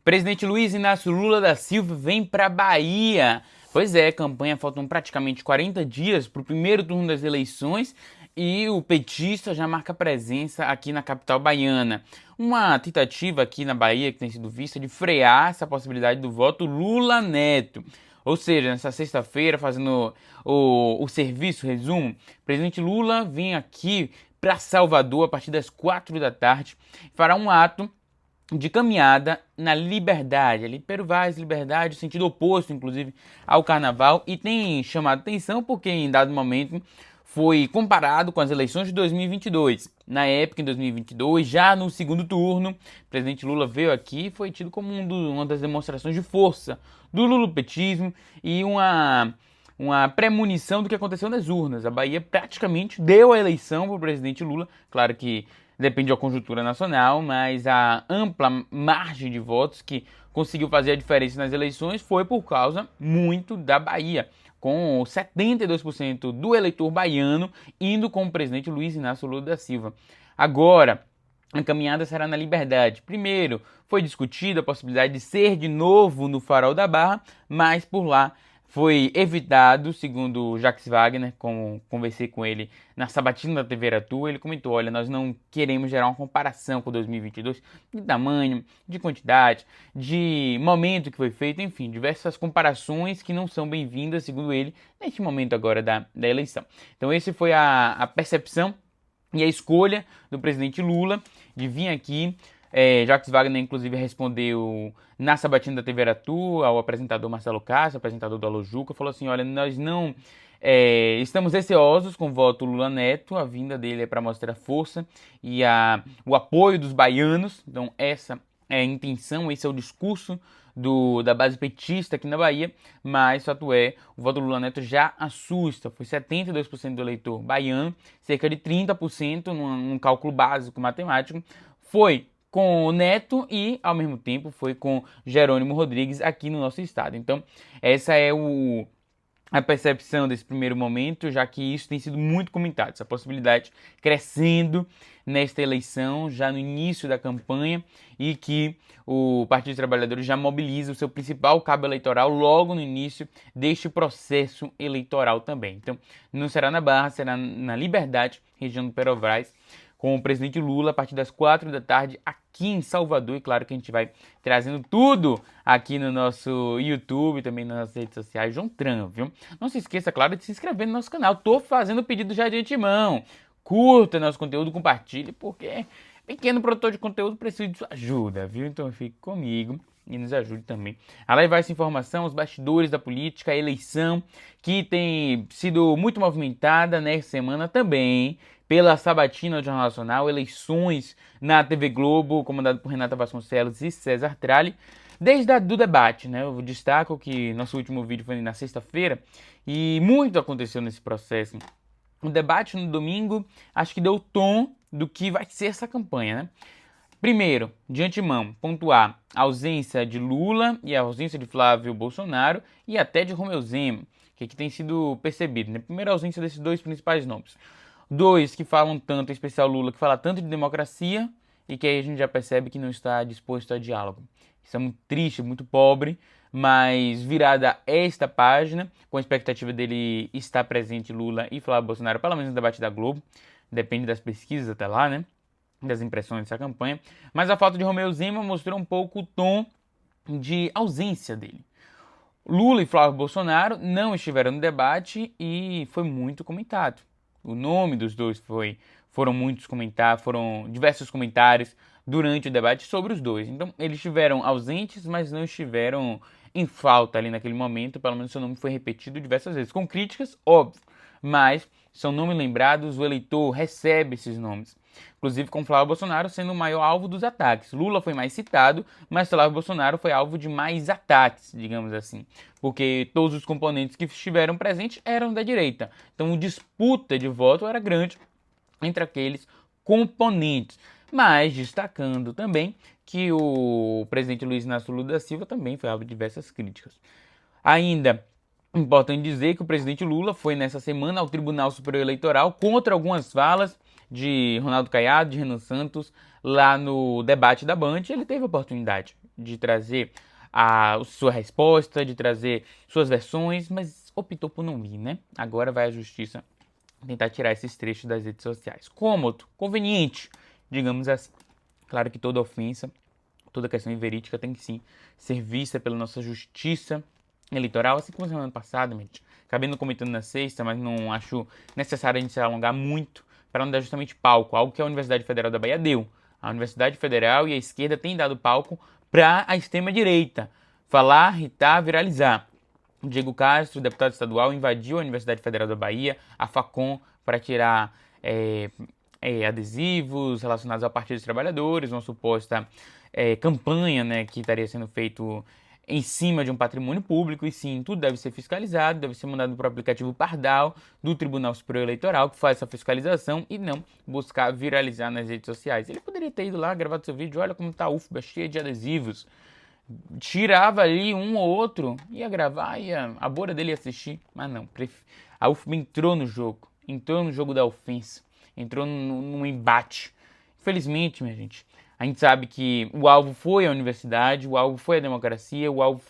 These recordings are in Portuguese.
Presidente Luiz Inácio Lula da Silva vem para Bahia. Pois é, campanha faltam praticamente 40 dias para o primeiro turno das eleições e o petista já marca presença aqui na capital baiana. Uma tentativa aqui na Bahia que tem sido vista de frear essa possibilidade do voto Lula-Neto. Ou seja, nessa sexta-feira, fazendo o serviço, resumo, o presidente Lula vem aqui para Salvador a partir das 4 da tarde, fará um ato de caminhada na Liberdade, ali Pero Vaz, Liberdade, sentido oposto, inclusive, ao Carnaval, e tem chamado atenção porque em dado momento foi comparado com as eleições de 2022. Na época, em 2022, já no segundo turno, o presidente Lula veio aqui e foi tido como uma das demonstrações de força do lulopetismo e uma premonição do que aconteceu nas urnas. A Bahia praticamente deu a eleição para o presidente Lula, claro que depende da conjuntura nacional, mas a ampla margem de votos que conseguiu fazer a diferença nas eleições foi por causa muito da Bahia, com 72% do eleitor baiano indo com o presidente Luiz Inácio Lula da Silva. Agora, a caminhada será na Liberdade. Primeiro, foi discutida a possibilidade de ser de novo no Farol da Barra, mas por lá foi evitado, segundo Jacques Wagner, como conversei com ele na sabatina da TV Aratu, ele comentou, olha, nós não queremos gerar uma comparação com 2022 de tamanho, de quantidade, de momento que foi feito, enfim, diversas comparações que não são bem-vindas, segundo ele, neste momento agora da eleição. Então essa foi a percepção e a escolha do presidente Lula de vir aqui. Jacques Wagner, inclusive, respondeu na sabatina da TV Aratu ao apresentador Marcelo Castro, apresentador do Alô Juca, falou assim, olha, nós não estamos receosos com o voto Lula Neto, a vinda dele é para mostrar força e o apoio dos baianos, então essa é a intenção, esse é o discurso da base petista aqui na Bahia, mas fato é, o voto Lula Neto já assusta, foi 72% do eleitor baiano, cerca de 30% num cálculo básico matemático, foi com o Neto e, ao mesmo tempo, foi com Jerônimo Rodrigues aqui no nosso estado. Então, essa é a percepção desse primeiro momento, já que isso tem sido muito comentado, essa possibilidade crescendo nesta eleição, já no início da campanha, e que o Partido dos Trabalhadores já mobiliza o seu principal cabo eleitoral logo no início deste processo eleitoral também. Então, não será na Barra, será na Liberdade, região do Pero Vaz, com o presidente Lula a partir das 4 da tarde aqui em Salvador. E claro que a gente vai trazendo tudo aqui no nosso YouTube, também nas redes sociais, João Tran, viu? Não se esqueça, claro, de se inscrever no nosso canal. Tô fazendo o pedido já de antemão. Curta nosso conteúdo, compartilhe, porque pequeno produtor de conteúdo precisa de sua ajuda, viu? Então fique comigo e nos ajude também a levar essa informação, os bastidores da política, a eleição, que tem sido muito movimentada nessa semana também, pela sabatina do Jornal Nacional, eleições na TV Globo, comandado por Renata Vasconcelos e César Tralli, desde do debate, né? Eu destaco que nosso último vídeo foi na sexta-feira e muito aconteceu nesse processo. O debate no domingo, acho que deu o tom do que vai ser essa campanha, né? Primeiro, de antemão, pontuar a ausência de Lula e a ausência de Flávio Bolsonaro e até de Romeu Zema, que aqui tem sido percebido, né? Primeiro, a ausência desses dois principais nomes. Dois que falam tanto, em especial Lula, que fala tanto de democracia e que aí a gente já percebe que não está disposto a diálogo. Isso é muito triste, muito pobre, mas virada esta página, com a expectativa dele estar presente Lula e Flávio Bolsonaro, pelo menos no debate da Globo, depende das pesquisas até lá, né? Das impressões dessa campanha, mas a falta de Romeu Zema mostrou um pouco o tom de ausência dele. Lula e Flávio Bolsonaro não estiveram no debate e foi muito comentado. O nome dos dois foram muitos comentários, foram diversos comentários durante o debate sobre os dois. Então, eles estiveram ausentes, mas não estiveram em falta ali naquele momento. Pelo menos seu nome foi repetido diversas vezes, com críticas, óbvio, mas são nomes lembrados, o eleitor recebe esses nomes. Inclusive com Flávio Bolsonaro sendo o maior alvo dos ataques. Lula foi mais citado, mas Flávio Bolsonaro foi alvo de mais ataques, digamos assim. Porque todos os componentes que estiveram presentes eram da direita. Então a disputa de voto era grande entre aqueles componentes. Mas destacando também que o presidente Luiz Inácio Lula da Silva também foi alvo de diversas críticas. Ainda importante dizer que o presidente Lula foi nessa semana ao Tribunal Superior Eleitoral contra algumas falas de Ronaldo Caiado, de Renan Santos, lá no debate da Band. Ele teve a oportunidade de trazer a sua resposta, de trazer suas versões, mas optou por não ir, né? Agora vai à justiça tentar tirar esses trechos das redes sociais. Cômodo, conveniente, digamos assim. Claro que toda ofensa, toda questão inverídica tem que sim ser vista pela nossa justiça eleitoral, assim como semana passada, gente. Acabei não comentando na sexta, mas não acho necessário a gente se alongar muito para não dar justamente palco, algo que a Universidade Federal da Bahia deu. A Universidade Federal e a esquerda têm dado palco para a extrema-direita falar, irritar, viralizar. O Diego Castro, deputado estadual, invadiu a Universidade Federal da Bahia, a Facom, para tirar adesivos relacionados ao Partido dos Trabalhadores, uma suposta campanha, né, que estaria sendo feito em cima de um patrimônio público, e sim, tudo deve ser fiscalizado, deve ser mandado para o aplicativo Pardal do Tribunal Superior Eleitoral, que faz essa fiscalização, e não buscar viralizar nas redes sociais. Ele poderia ter ido lá, gravado seu vídeo, olha como está a UFBA cheia de adesivos, tirava ali um ou outro, ia gravar, a bolha dele ia assistir, mas não, a UFBA entrou no jogo da ofensa, entrou num embate. Infelizmente, minha gente, a gente sabe que o alvo foi a universidade, o alvo foi a democracia, o alvo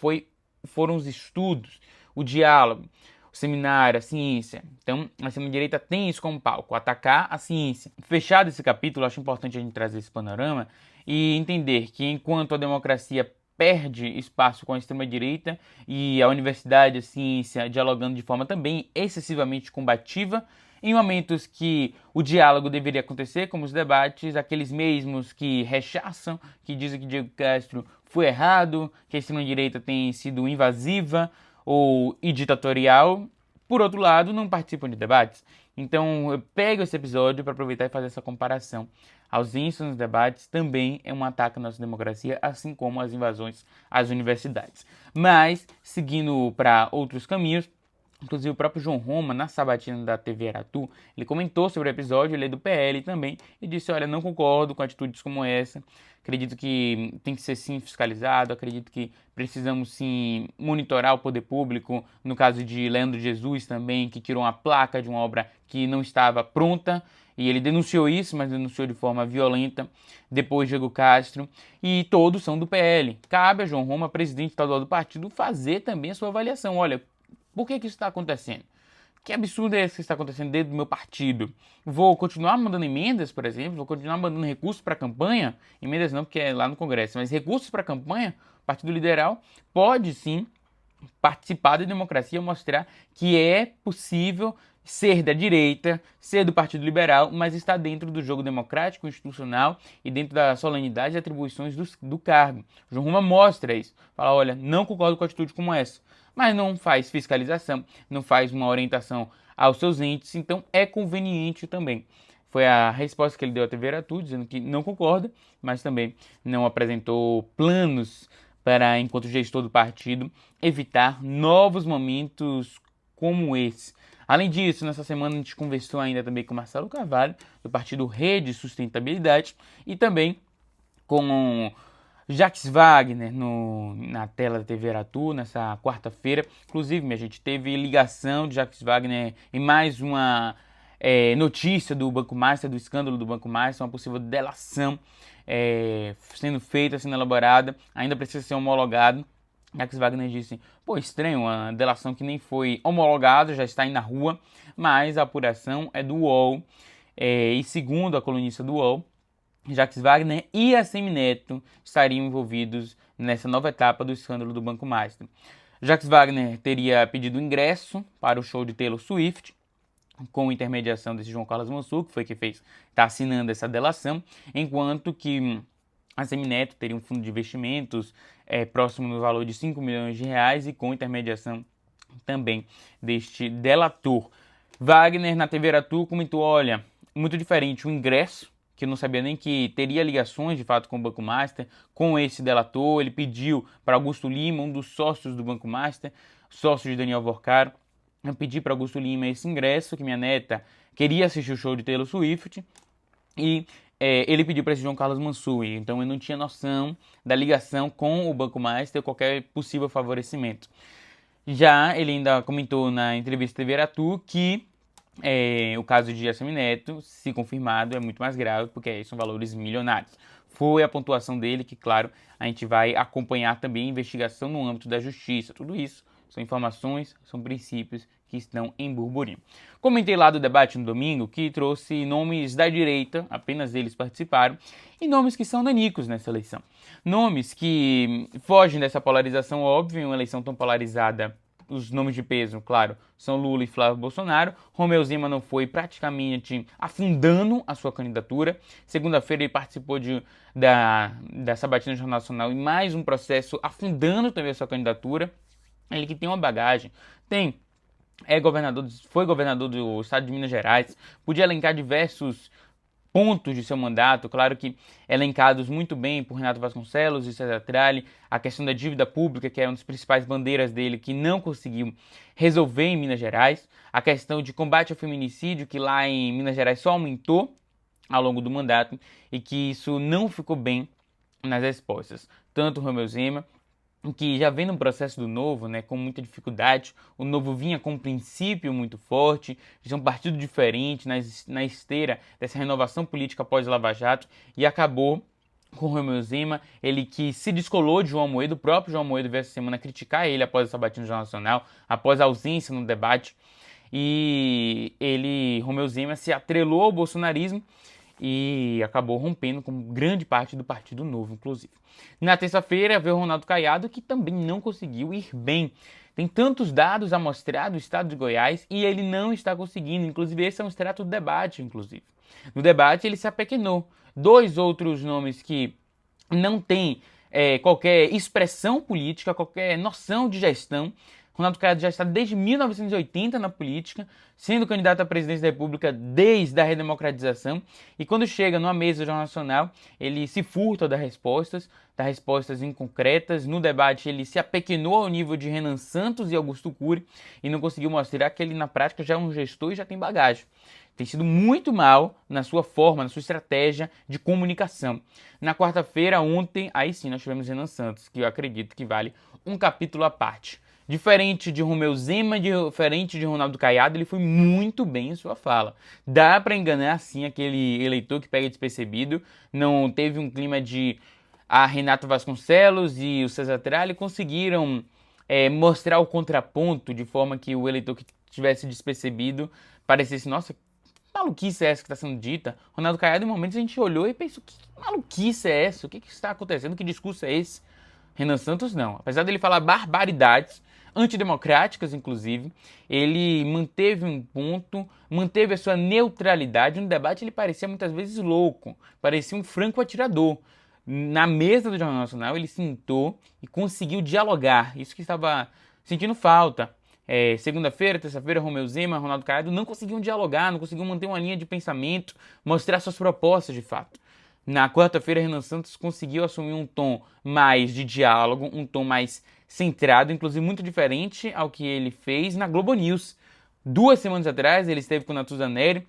foram os estudos, o diálogo, o seminário, a ciência. Então, a extrema-direita tem isso como palco, atacar a ciência. Fechado esse capítulo, acho importante a gente trazer esse panorama e entender que enquanto a democracia perde espaço com a extrema-direita e a universidade, a ciência, dialogando de forma também excessivamente combativa, em momentos que o diálogo deveria acontecer, como os debates, aqueles mesmos que rechaçam, que dizem que Diego Castro foi errado, que a extrema-direita tem sido invasiva ou ditatorial, por outro lado, não participam de debates. Então, eu pego esse episódio para aproveitar e fazer essa comparação. A ausência nos debates também é um ataque à nossa democracia, assim como as invasões às universidades. Mas, seguindo para outros caminhos, inclusive o próprio João Roma, na sabatina da TV Aratu, ele comentou sobre o episódio, ele é do PL também, e disse, olha, não concordo com atitudes como essa, acredito que tem que ser sim fiscalizado, acredito que precisamos sim monitorar o poder público, no caso de Leandro Jesus também, que tirou uma placa de uma obra que não estava pronta, e ele denunciou isso, mas denunciou de forma violenta, depois Diego Castro, e todos são do PL. Cabe a João Roma, presidente estadual do partido, fazer também a sua avaliação, olha, por que isso está acontecendo? Que absurdo é esse que está acontecendo dentro do meu partido? Vou continuar mandando emendas, por exemplo? Vou continuar mandando recursos para a campanha? Emendas não, porque é lá no Congresso, mas recursos para a campanha? O Partido Liberal pode sim participar da democracia, mostrar que é possível ser da direita, ser do Partido Liberal, mas está dentro do jogo democrático, institucional e dentro da solenidade e atribuições do cargo. João Roma mostra isso. Fala, olha, não concordo com atitude como essa, mas não faz fiscalização, não faz uma orientação aos seus entes, então é conveniente também. Foi a resposta que ele deu à TV Aratu, dizendo que não concorda, mas também não apresentou planos para, enquanto gestor do partido, evitar novos momentos como esse. Além disso, nessa semana a gente conversou ainda também com Marcelo Carvalho, do partido Rede Sustentabilidade, e também com Jacques Wagner na tela da TV Aratu nessa quarta-feira. Inclusive, minha gente, teve ligação de Jacques Wagner em mais uma notícia do Banco Master, do escândalo do Banco Master, uma possível delação sendo feita, sendo elaborada, ainda precisa ser homologado. Jacques Wagner disse, pô, estranho, uma delação que nem foi homologada, já está aí na rua, mas a apuração é do UOL, e segundo a colunista do UOL, Jacques Wagner e a Semineto estariam envolvidos nessa nova etapa do escândalo do Banco Master. Jacques Wagner teria pedido ingresso para o show de Taylor Swift, com intermediação desse João Carlos Mansur, que foi quem está assinando essa delação, enquanto que a Semineto teria um fundo de investimentos próximo no valor de 5 milhões de reais e com intermediação também deste delator. Wagner, na TV Aratu, comentou, olha, muito diferente o ingresso, que eu não sabia nem que teria ligações de fato com o Banco Master, com esse delator. Ele pediu para Augusto Lima, um dos sócios do Banco Master, sócio de Daniel Vorcaro, eu pedi para Augusto Lima esse ingresso, que minha neta queria assistir o show de Taylor Swift, e ele pediu para esse João Carlos Mansur, então eu não tinha noção da ligação com o Banco Master, qualquer possível favorecimento. Já ele ainda comentou na entrevista TV Aratu que o caso de Assemineto, se confirmado, é muito mais grave, porque são valores milionários. foi a pontuação dele, que, claro, a gente vai acompanhar também a investigação no âmbito da justiça. Tudo isso são informações, são princípios que estão em burburinho. Comentei lá do debate no domingo que trouxe nomes da direita, apenas eles participaram, e nomes que são nanicos nessa eleição. Nomes que fogem dessa polarização óbvia, em uma eleição tão polarizada. Os nomes de peso, claro, são Lula e Flávio Bolsonaro. Romeu Zema não foi praticamente afundando a sua candidatura. Segunda-feira ele participou da Sabatina do Jornal Nacional em mais um processo afundando também a sua candidatura. Ele que tem uma bagagem, foi governador do estado de Minas Gerais, podia elencar diversos pontos de seu mandato, claro que elencados muito bem por Renato Vasconcelos e César Tralli, a questão da dívida pública, que é uma das principais bandeiras dele, que não conseguiu resolver em Minas Gerais, a questão de combate ao feminicídio, que lá em Minas Gerais só aumentou ao longo do mandato, e que isso não ficou bem nas respostas. Tanto o Romeu Zema, que já vem no processo do Novo, né, com muita dificuldade. O Novo vinha com um princípio muito forte, de um partido diferente na esteira dessa renovação política após Lava Jato, e acabou com o Romeu Zema, ele que se descolou de João Amoedo. O próprio João Amoedo veio essa semana criticar ele após a sabatina do Jornal Nacional, após a ausência no debate, e Romeu Zema, se atrelou ao bolsonarismo e acabou rompendo com grande parte do Partido Novo, inclusive. Na terça-feira veio o Ronaldo Caiado, que também não conseguiu ir bem. Tem tantos dados a mostrar do estado de Goiás e ele não está conseguindo. Inclusive, esse é um extrato do debate, inclusive. No debate, ele se apequenou. Dois outros nomes que não têm qualquer expressão política, qualquer noção de gestão. Ronaldo Caiado já está desde 1980 na política, sendo candidato à presidência da República desde a redemocratização, e quando chega numa mesa do Jornal Nacional, ele se furta das respostas inconcretas. No debate, ele se apequenou ao nível de Renan Santos e Augusto Cury, e não conseguiu mostrar que ele, na prática, já é um gestor e já tem bagagem. Tem sido muito mal na sua forma, na sua estratégia de comunicação. Na quarta-feira, ontem, aí sim nós tivemos Renan Santos, que eu acredito que vale um capítulo à parte. Diferente de Romeu Zema, diferente de Ronaldo Caiado, ele foi muito bem em sua fala. Dá para enganar, sim, aquele eleitor que pega despercebido. Não teve um clima de... A Renato Vasconcelos e o César Tralli conseguiram mostrar o contraponto de forma que o eleitor que tivesse despercebido parecesse, nossa, que maluquice é essa que está sendo dita? Ronaldo Caiado, em momentos, a gente olhou e pensou, que maluquice é essa? O que está acontecendo? Que discurso é esse? Renan Santos não. Apesar dele falar barbaridades, antidemocráticas, inclusive, ele manteve um ponto, manteve a sua neutralidade. No debate ele parecia muitas vezes louco, parecia um franco atirador. Na mesa do Jornal Nacional ele sentou e conseguiu dialogar, isso que estava sentindo falta. Segunda-feira, terça-feira, Romeu Zema, Ronaldo Caiado não conseguiam dialogar, não conseguiam manter uma linha de pensamento, mostrar suas propostas de fato. Na quarta-feira, Renan Santos conseguiu assumir um tom mais de diálogo, um tom mais centrado, inclusive muito diferente ao que ele fez na Globo News. 2 semanas atrás, ele esteve com Natuza Neri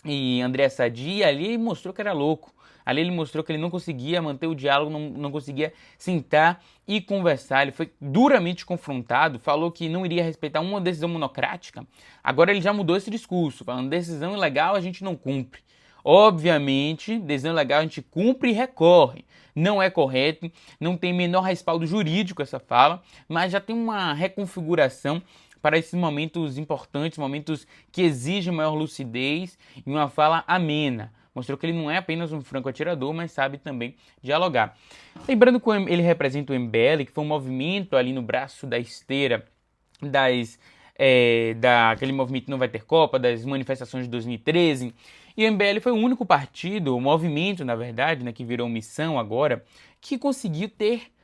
e André Sadi, e ali ele mostrou que era louco. Ali ele mostrou que ele não conseguia manter o diálogo, não conseguia sentar e conversar. Ele foi duramente confrontado, falou que não iria respeitar uma decisão monocrática. Agora ele já mudou esse discurso, falando decisão ilegal a gente não cumpre. Obviamente, decisão legal a gente cumpre e recorre. Não é correto, não tem menor respaldo jurídico essa fala, mas já tem uma reconfiguração para esses momentos importantes, momentos que exigem maior lucidez e uma fala amena. Mostrou que ele não é apenas um franco atirador, mas sabe também dialogar. Lembrando que ele representa o MBL, que foi um movimento ali no braço da esteira daquele movimento Não Vai Ter Copa, das manifestações de 2013. E o MBL foi o único partido, o movimento, na verdade, né, que virou missão agora, que conseguiu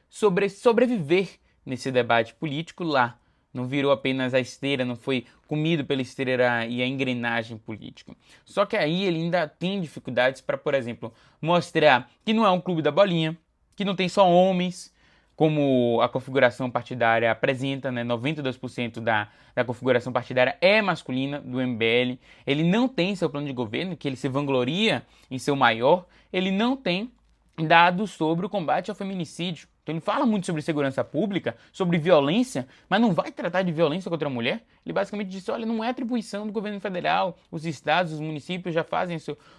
sobreviver nesse debate político lá. Não virou apenas a esteira, não foi comido pela esteira e a engrenagem política. Só que aí ele ainda tem dificuldades para, por exemplo, mostrar que não é um clube da bolinha, que não tem só homens, como a configuração partidária apresenta, né? 92% da configuração partidária é masculina do MBL. Ele não tem seu plano de governo, que ele se vangloria em ser o maior. Ele não tem dados sobre o combate ao feminicídio. Então ele fala muito sobre segurança pública, sobre violência, mas não vai tratar de violência contra a mulher. Ele basicamente disse, olha, não é atribuição do governo federal, os estados, os municípios já fazem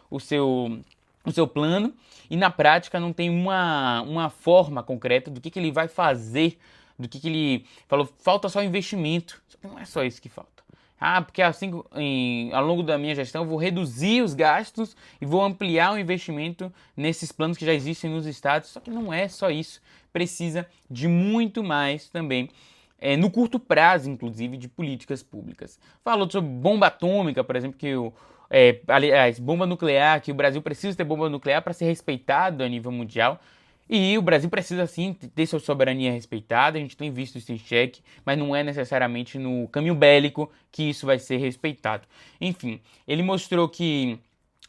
o seu o seu plano e na prática não tem uma forma concreta do que ele vai fazer, do que ele falou, falta só investimento. Só que não é só isso que falta. Ah, porque assim, ao longo da minha gestão, eu vou reduzir os gastos e vou ampliar o investimento nesses planos que já existem nos estados. Só que não é só isso. Precisa de muito mais também. No curto prazo, inclusive, de políticas públicas. Falou sobre bomba atômica, por exemplo, aliás, bomba nuclear, que o Brasil precisa ter bomba nuclear para ser respeitado a nível mundial. E o Brasil precisa sim ter sua soberania respeitada, a gente tem visto isso em xeque, mas não é necessariamente no caminho bélico que isso vai ser respeitado. Enfim, ele mostrou que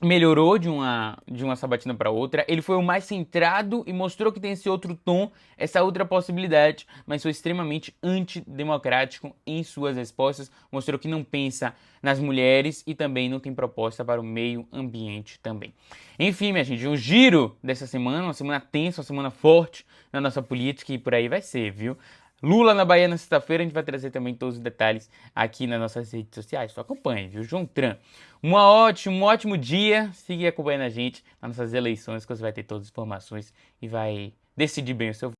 melhorou de uma sabatina para outra, ele foi o mais centrado e mostrou que tem esse outro tom, essa outra possibilidade, mas foi extremamente antidemocrático em suas respostas, mostrou que não pensa nas mulheres e também não tem proposta para o meio ambiente também. Enfim, minha gente, um giro dessa semana, uma semana tensa, uma semana forte na nossa política e por aí vai ser, viu? Lula na Bahia na sexta-feira, a gente vai trazer também todos os detalhes aqui nas nossas redes sociais. Só acompanhe, viu? João Tran. Um ótimo dia. Siga acompanhando a gente nas nossas eleições, que você vai ter todas as informações e vai decidir bem o seu